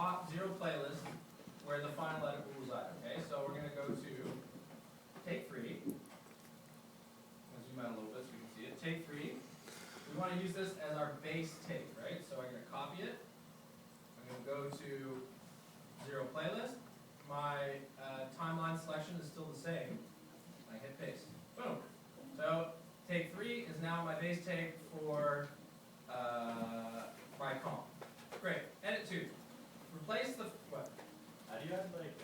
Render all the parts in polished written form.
top 0 playlist where the final edit will reside. Okay, so we're going to go to take 3. I'm going to zoom out a little bit so we can see it. Take 3. We want to use this as our base take, right? So I'm going to copy it. I'm going to go to 0 playlist. My timeline selection is still the same. I hit paste. Boom. So take 3 is now my base take for my comp. Great. Edit 2. Replace the what? How do you have like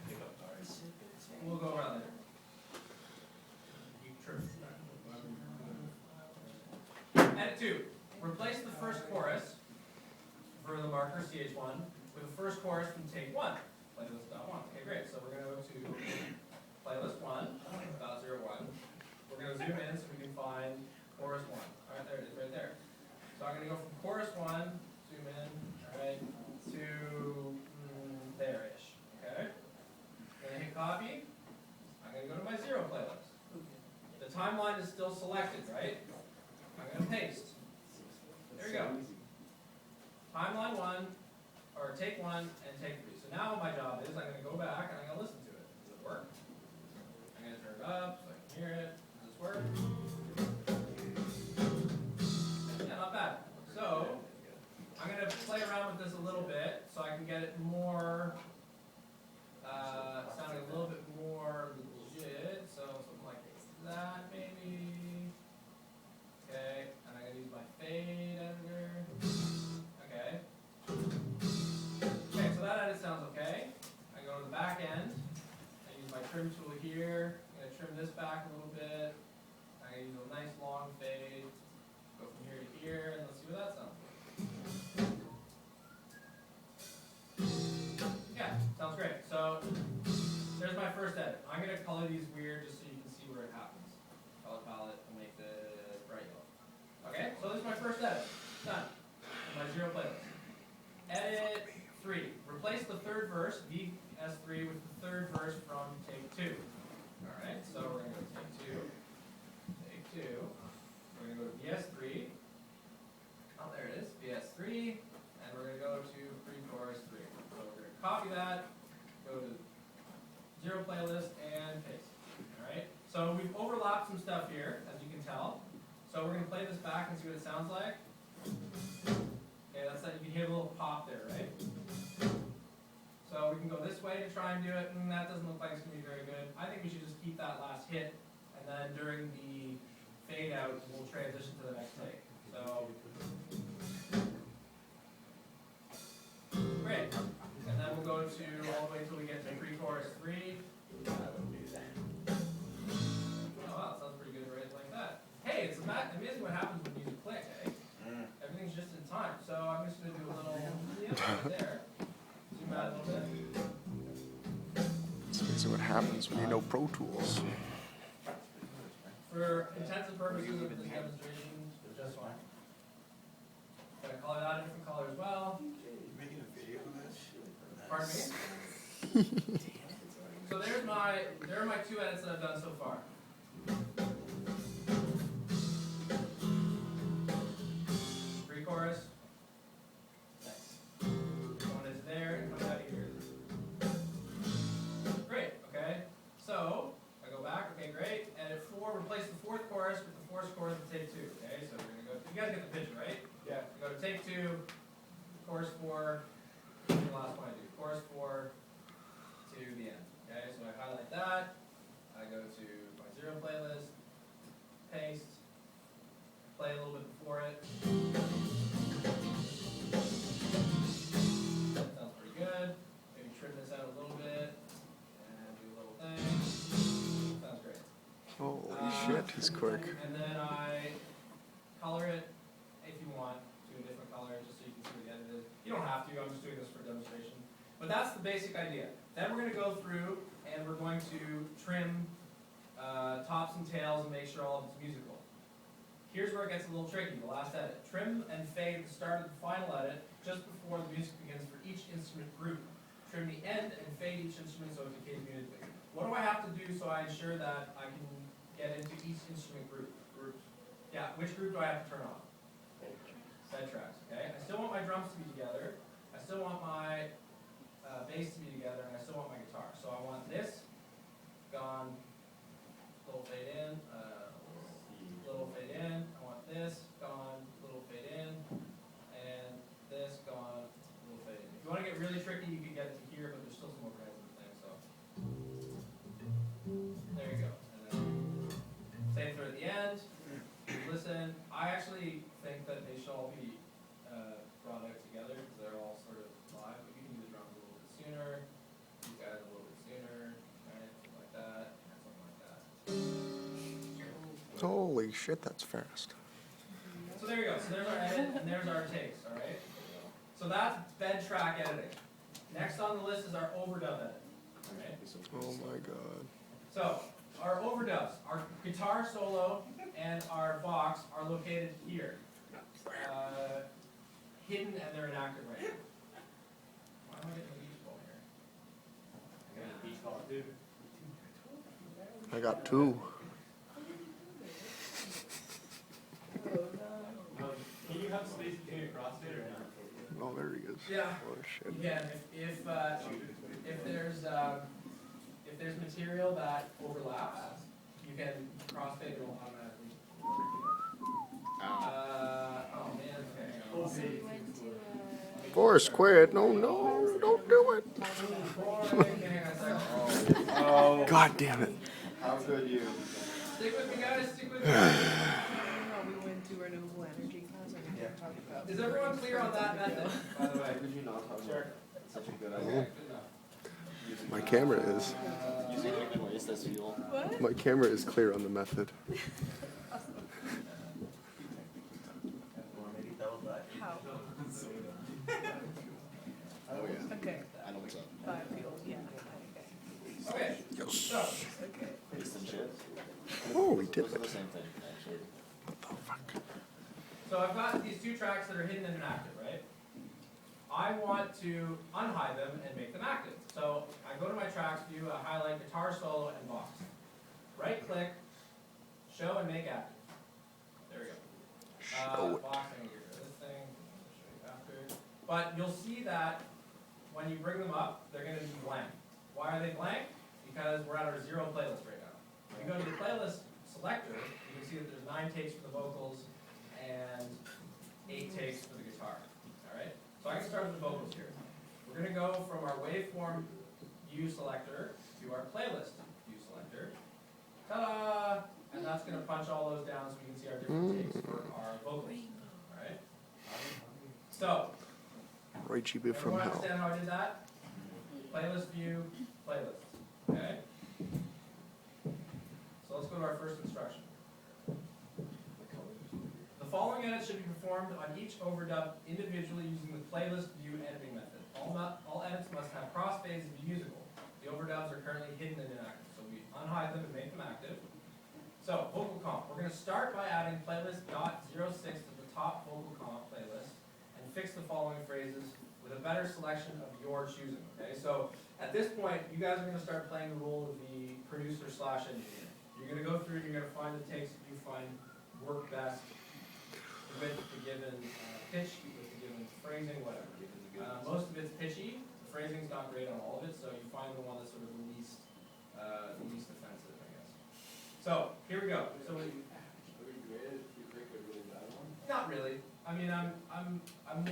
pickup bars? We'll go around later. True. Edit 2. Replace the first chorus for the marker CH1 with the first chorus from take 1. Playlist.1. Okay, great. So we're going to go to playlist 1.01. We're going to zoom in so we can find chorus 1. All right, there it is, right there. So I'm going to go from chorus 1, zoom in, all right, to there-ish. Okay. I'm going to hit copy. I'm going to go to my 0 playlist. The timeline is still selected, right? I'm going to paste. There you go. Timeline 1, or take 1 and take 3. So now my job is I'm going to go back and I'm going to listen to it. Does it work? I'm going to turn it up so I can hear it. Does this work? Yeah, not bad. So I'm going to play around with this a little bit so I can get it more, sounding a little bit more legit. So something like that maybe. Okay, and I'm going to use my fade editor. Okay. Okay, so that edit sounds okay. I go to the back end. I use my trim tool here. I'm going to trim this back a little bit. I'm going to use a nice long fade. Go from here to here, and let's see what that sounds like. Yeah, sounds great. So there's my first edit. I'm going to color these weird just so you can see where it happens. Color palette will make this bright yellow. Okay, so this is my first edit. Done. My 0 playlist. Edit 3. Replace the third verse, VS3, with the third verse from take 2. Alright, so we're going to go to take 2. Take 2. We're going to go to VS3. Oh, there it is. VS3. And we're going to go to pre-chorus 3. So we're going to copy that, go to 0 playlist, and paste. Alright, so we've overlapped some stuff here, as you can tell. So we're going to play this back and see what it sounds like. Okay, that's that. You can hear a little pop there, right? So we can go this way to try and do it, and that doesn't look like it's going to be very good. I think we should just keep that last hit, and then during the fade out, we'll transition to the next take. So, great. And then we'll go to all the way till we get to pre-chorus 3. Oh wow, that sounds pretty good right like that. Hey, it's amazing what happens when music plays, eh? Everything's just in time. So I'm just going to do a little right there. Zoom out a little bit. It's amazing what happens when you know Pro Tools. For intensive purposes of this demonstration, just fine. I'm going to color that a different color as well. Making a video of that? Pardon me? So there are my 2 edits that I've done so far. Pre-chorus. Nice. One is there and comes out of here. Great, okay. So I go back, okay, great. Edit 4, replace the 4th chorus with the 4th chorus of take 2. Okay, so we're gonna go, you guys get the picture, right? Yeah. We go to take 2, chorus 4, the last one I do. Chorus 4 to the end. Okay, so I highlight that. I go to my 0 playlist, paste, play a little bit before it. That sounds pretty good. Maybe trim this out a little bit and do a little thing. Sounds great. Holy shit, he's quick. And then I color it if you want to a different color just so you can see what the edit is. You don't have to, I'm just doing this for demonstration. But that's the basic idea. Then we're going to go through and we're going to trim tops and tails and make sure all of it's musical. Here's where it gets a little tricky, the last edit. Trim and fade the start of the final edit just before the music begins for each instrument group. Trim the end and fade each instrument so it decays musically. What do I have to do so I ensure that I can get into each instrument group? Yeah, which group do I have to turn on? Bed tracks, okay? I still want my drums to be together. I still want really tricky, you can get it to here, but there's still some overheads in the thing, so. There you go. And then same through at the end. Listen, I actually think that they should all be brought out together because they're all sort of live, but you can do the drums a little bit sooner, these guys a little bit sooner, right? Something like that, and something like that. Holy shit, that's fast. So there you go. So there's our edit and there's our takes, alright? So that's bed track editing. Next on the list is our overdub edit. Alright? Oh my god. So our overdubs, our guitar solo and our box are located here. Hidden and they're inactive right now. Why am I getting a beach ball here? I got a beach ball too. I got 2. Can you have space between your crossfade or not? Oh, there he is. Yeah. Oh shit. Again, if there's material that overlaps, you can crossfade it automatically. Oh man, okay. Forrest, quit. No, no, don't do it. Oh. God damn it. How could you? Stick with me, guys. Stick with me. We went to renewable energy class. I can talk about. Is everyone clear on that method? By the way. Could you not talk Sure. about such a good Okay, idea? good enough. My camera is. Using human waste as fuel. What? My camera is clear on the method. How? Oh yeah. Okay. I know what's up. Biofuel. Yeah. Okay. Yes. So, Okay. Paste and chips. Oh, we did Those are the it. same thing, actually. What the fuck? so I've got these 2 tracks that are hidden and inactive, right? I want to unhide them and make them active. So I go to my tracks view, I highlight guitar solo and box. Right click, show and make active. There we go. Show it. Box, I'm gonna get rid of this thing, I'll show you after. But you'll see that when you bring them up, they're gonna be blank. Why are they blank? Because we're at our 0 playlist right now. If you go to the playlist selector, you can see that there's 9 takes for the vocals and 8 takes for the guitar. Alright? So I can start with the vocals here. We're gonna go from our waveform view selector to our playlist view selector. Ta-da! And that's gonna punch all those down so we can see our different takes for our vocals. Alright? So, Roy Chiba from everyone hell. understand how I did that? Playlist view, playlist. Okay? So let's go to our first instruction. The following edits should be performed on each overdub individually using the playlist view editing method. All edits must have crossfades to be usable. The overdubs are currently hidden and inactive, so we unhide them and make them active. So, vocal comp. We're going to start by adding playlist.06 to the top vocal comp playlist and fix the following phrases with a better selection of your choosing. Okay, so at this point, you guys are going to start playing the role of the producer/engineer. You're going to go through and you're going to find the takes that you find work best with the given pitch, with the given phrasing, whatever. Most of it's pitchy. The phrasing's not great on all of it, so you find the one that's sort of the least offensive, I guess. So here we go. So not really. I mean, I'm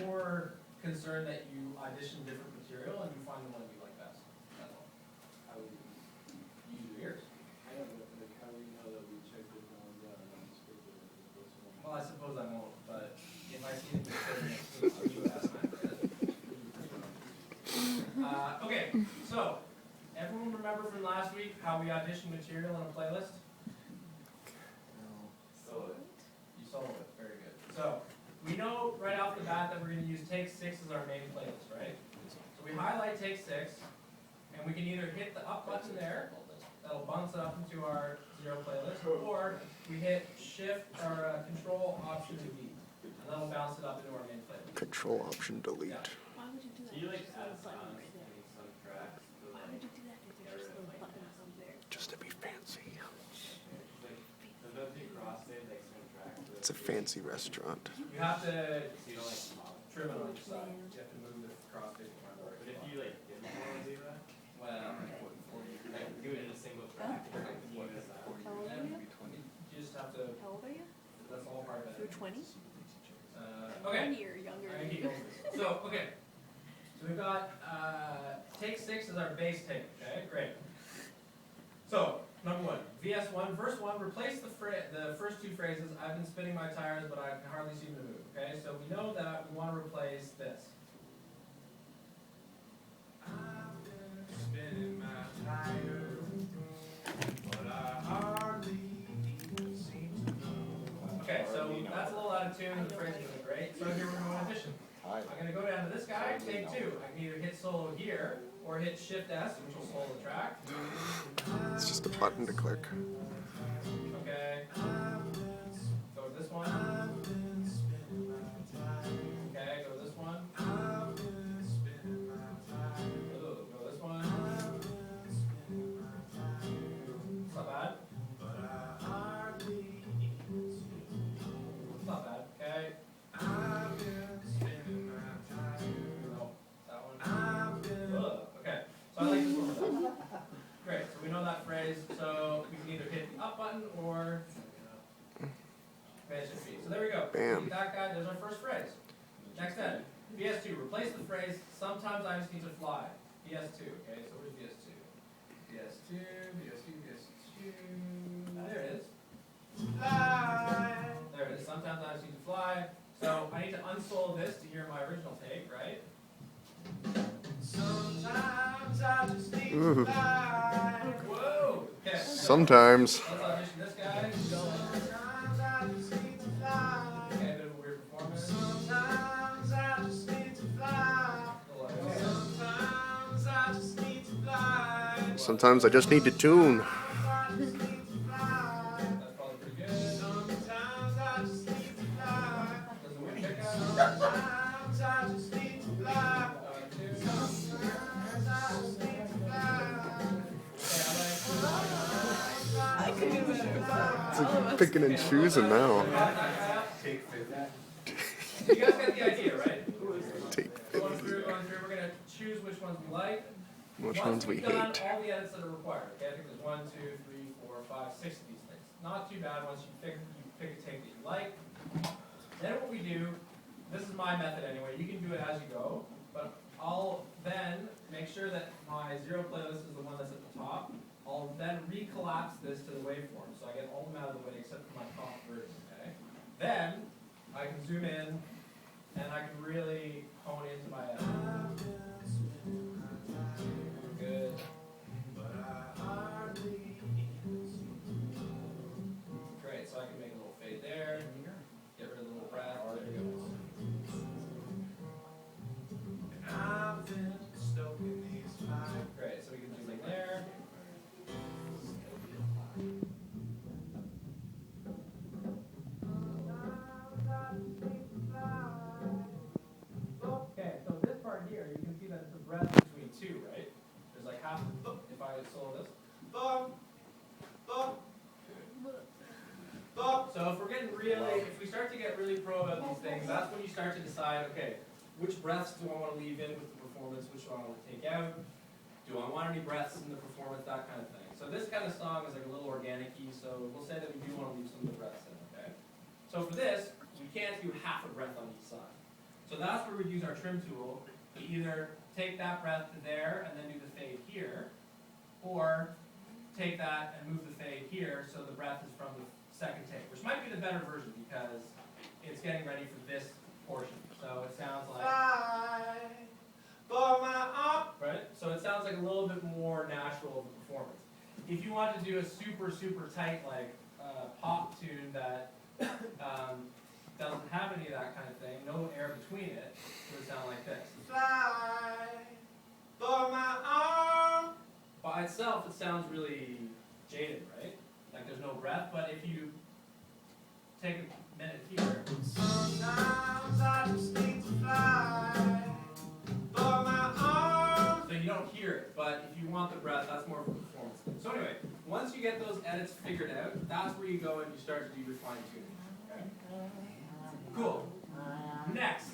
more concerned that you audition different material and you find the one you like best. That's all. How would you use your ears? Well, I suppose I won't, but if I see it next week, I'll do it as okay, so everyone remember from last week how we auditioned material in a playlist? Solo it. You solo it, very good. So we know right off the bat that we're going to use take 6 as our main playlist, right? So we highlight take 6, and we can either hit the up button there, that'll bounce it up into our 0 playlist, or we hit shift or control option delete, and that'll bounce it up into our main playlist. Control option delete. Yeah. Why would you do that? Do you like There's add no button sounds right there. in some tracks? Why would you do that if there's just little buttons up there? Just to be fancy. Does that do crossfade like some tracks? It's a fancy restaurant. You have to So you don't like mob. trim it on each side. You have to move the crossfade from But our if you like didn't want to do that, well, like do it in a single track. Can you use that? How old are you? you just have to, How old are you? that's all part of it. You're 20? Okay. 20 or younger I than keep you. going. So, okay. So we've got take 6 as our base take, okay? Great. So, number 1, VS1, verse 1, replace the first 2 phrases, I've been spinning my tires, but I can hardly seem to move, okay? So we know that we want to replace this. I've been spinning my tires, but I hardly even seem to move. Okay, so that's a little out of tune, the phrase isn't great, so here we're going to addition. I'm going to go down to this guy, take 2. I can either hit solo here, or hit Shift S, which will solo the track. It's just a button to click. Okay. Go to this one. Okay, go to this one. Ooh, go to this one. It's not bad. It's not bad, okay. No, that one. Ugh, okay, so I like this one better. Great, so we know that phrase, so we can either hit the up button or command shift V. So there we go. Bam. That guy, there's our first phrase. Next then, VS2, replace the phrase, sometimes I just need to fly. VS2, okay, so where's VS2? VS2, VS2, VS2, there it is. Fly. There it is, sometimes I just need to fly. So I need to unsolo this to hear my original take, right? Sometimes I just need to fly. Whoa! Okay. Sometimes. Let's audition this guy. Sometimes I just need to fly. Okay, a bit of a weird performance. Sometimes I just need to fly. Sometimes I just need to fly. Sometimes I just need to tune. That's probably pretty good. Sometimes I just need to fly. Does the wind pick up? Sometimes I just need to fly. I could do better. It's like picking and choosing now. Take 50. You guys get the idea, right? Take Going through, we're going to choose which ones we like. which Once ones we we've done hate. all the edits that are required, okay? I think there's 1, 2, 3, 4, 5, 6 of these things. Not too bad once you pick a take that you like. Then what we do, this is my method anyway, you can do it as you go, but I'll then make sure that my 0 playlist is the one that's at the top. I'll then recollapse this to the waveform, so I get all of them out of the way except for my top version, okay? Then, I can zoom in, and I can really hone into my edit. Good. Great, so I can make a little fade there, get rid of the little breath, there we go. Great, so we can zoom in there. Okay, so this part here, you can see that it's a breath between 2, right? There's like half, if I solo this. So if we're getting really, if we start to get really pro about these things, that's when you start to decide, okay, which breaths do I want to leave in with the performance, which do I want to take out? Do I want any breaths in the performance, that kind of thing. So this kind of song is like a little organic-y, so we'll say that we do want to leave some of the breaths in, okay? So for this, we can't do half a breath on each side. So that's where we use our trim tool to either take that breath to there and then do the fade here, or take that and move the fade here so the breath is from the second take, which might be the better version because it's getting ready for this portion. So it sounds like, right? So it sounds like a little bit more natural of a performance. If you want to do a super, super tight, like pop tune that doesn't have any of that kind of thing, no air between it, it would sound like this. Fly for my arm. By itself, it sounds really jaded, right? Like there's no breath, but if you take a minute here. Sometimes I just need to fly for my arm. So you don't hear it, but if you want the breath, that's more of a performance thing. So anyway, once you get those edits figured out, that's where you go and you start to do your fine tuning. Okay? Cool. Next.